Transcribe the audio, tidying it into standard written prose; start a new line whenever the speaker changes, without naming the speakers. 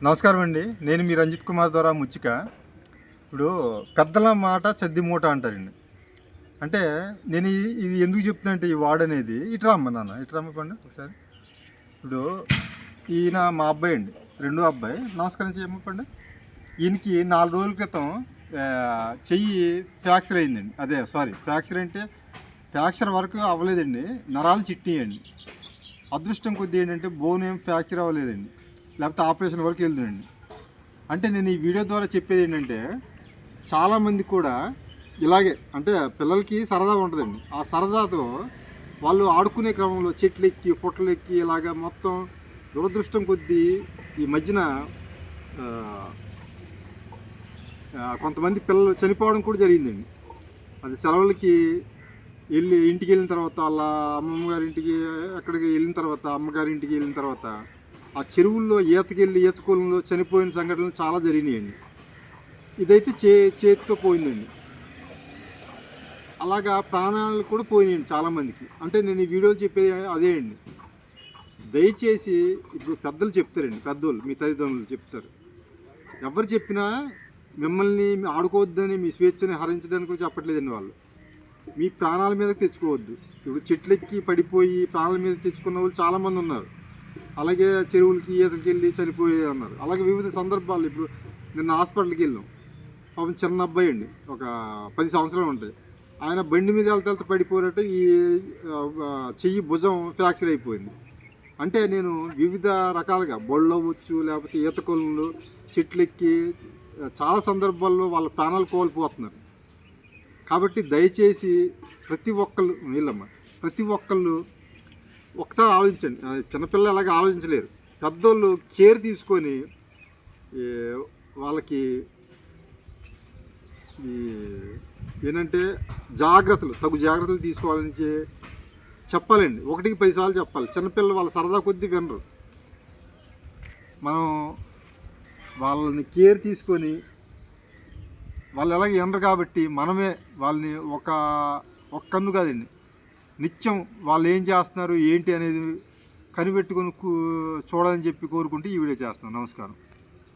నమస్కారం అండి. నేను మీ రంజిత్ కుమార్ ద్వారా ముచ్చిక. ఇప్పుడు పెద్దల మాట చద్ది మూట అంటారండి. అంటే నేను ఇది ఎందుకు చెప్తున్నా అంటే ఈ వార్డ్ అనేది ఇటు రమ్మ నాన్న ఇటు రమ్మ పండి ఒకసారి. ఇప్పుడు ఈయన మా అబ్బాయి అండి, రెండో అబ్బాయి. నమస్కారం చేయమ్మ పండి. ఈయనకి 4 రోజుల క్రితం చెయ్యి ఫ్రాక్చర్ అయిందండి. ఫ్రాక్చర్ అంటే ఫ్రాక్చర్ వరకు అవ్వలేదండి, నరాలు చిట్టియండి. అదృష్టం కొద్ది ఏంటంటే బోన్ ఏం ఫ్రాక్చర్ అవ్వలేదండి, లేకపోతే ఆపరేషన్ వరకు వెళ్తుందండి. అంటే నేను ఈ వీడియో ద్వారా చెప్పేది ఏంటంటే చాలామంది కూడా ఇలాగే, అంటే పిల్లలకి సరదా ఉంటుందండి. ఆ సరదాతో వాళ్ళు ఆడుకునే క్రమంలో చెట్లు ఎక్కి పుట్టలు ఎక్కి ఇలాగ మొత్తం దురదృష్టం కొద్దీ ఈ మధ్యన కొంతమంది పిల్లలు చనిపోవడం కూడా జరిగిందండి. అది సెలవులకి ఇంటికి వెళ్ళిన తర్వాత వాళ్ళ అమ్మమ్మ గారి ఇంటికి అక్కడికి వెళ్ళిన తర్వాత అమ్మగారింటికి వెళ్ళిన తర్వాత ఆ చెరువుల్లో ఈతకొలంలో చనిపోయిన సంఘటనలు చాలా జరిగినాయండి. ఇదైతే చేతితో పోయిందండి. అలాగా ప్రాణాలు కూడా పోయినాయండి చాలామందికి. అంటే నేను ఈ వీడియోలు చెప్పేది అదే అండి. దయచేసి ఇప్పుడు పెద్దలు చెప్తారండి, పెద్దోళ్ళు మీ తల్లిదండ్రులు చెప్తారు. ఎవరు చెప్పినా మిమ్మల్ని ఆడుకోవద్దని, మీ స్వేచ్ఛని హరించడానికి చెప్పట్లేదండి. వాళ్ళు మీ ప్రాణాల మీదకి తెచ్చుకోవద్దు. ఇప్పుడు చెట్లెక్కి పడిపోయి ప్రాణాల మీద తెచ్చుకున్న వాళ్ళు చాలామంది ఉన్నారు. అలాగే చెరువులకి ఈతకి వెళ్ళి చనిపోయే ఉన్నారు. అలాగే వివిధ సందర్భాలు. ఇప్పుడు నిన్న హాస్పిటల్కి వెళ్ళాం. పాపం చిన్న అబ్బాయి అండి, ఒక 10 సంవత్సరాలు ఉంటాయి. ఆయన బండి మీద వెళ్తే పడిపోయినట్టు ఈ చెయ్యి భుజం ఫ్రాక్చర్ అయిపోయింది. అంటే నేను వివిధ రకాలుగా బొళ్ళు అవ్వచ్చు, లేకపోతే ఈతకొలంలో చెట్లెక్కి చాలా సందర్భాల్లో వాళ్ళ ప్రాణాలు కోల్పోతున్నారు. కాబట్టి దయచేసి ప్రతి ఒక్కళ్ళు ఒకసారి ఆలోచించండి. చిన్నపిల్లలు అలాగే ఆలోచించలేరు. పెద్దోళ్ళు కేర్ తీసుకొని వాళ్ళకి ఏంటంటే తగు జాగ్రత్తలు తీసుకోవాలని చెప్పాలండి. 1కి 10 సార్లు చెప్పాలి. చిన్నపిల్లలు వాళ్ళ సరదా కొద్దీ వినరు. మనం వాళ్ళని కేర్ తీసుకొని, వాళ్ళు ఎలాగ వినరు కాబట్టి మనమే వాళ్ళని ఒక కన్ను కాదండి, నిత్యం వాళ్ళు ఏం చేస్తున్నారు ఏంటి అనేది కనిపెట్టుకొని చూడాలని చెప్పి కోరుకుంటూ ఈ వీడియో చేస్తున్నాను. నమస్కారం.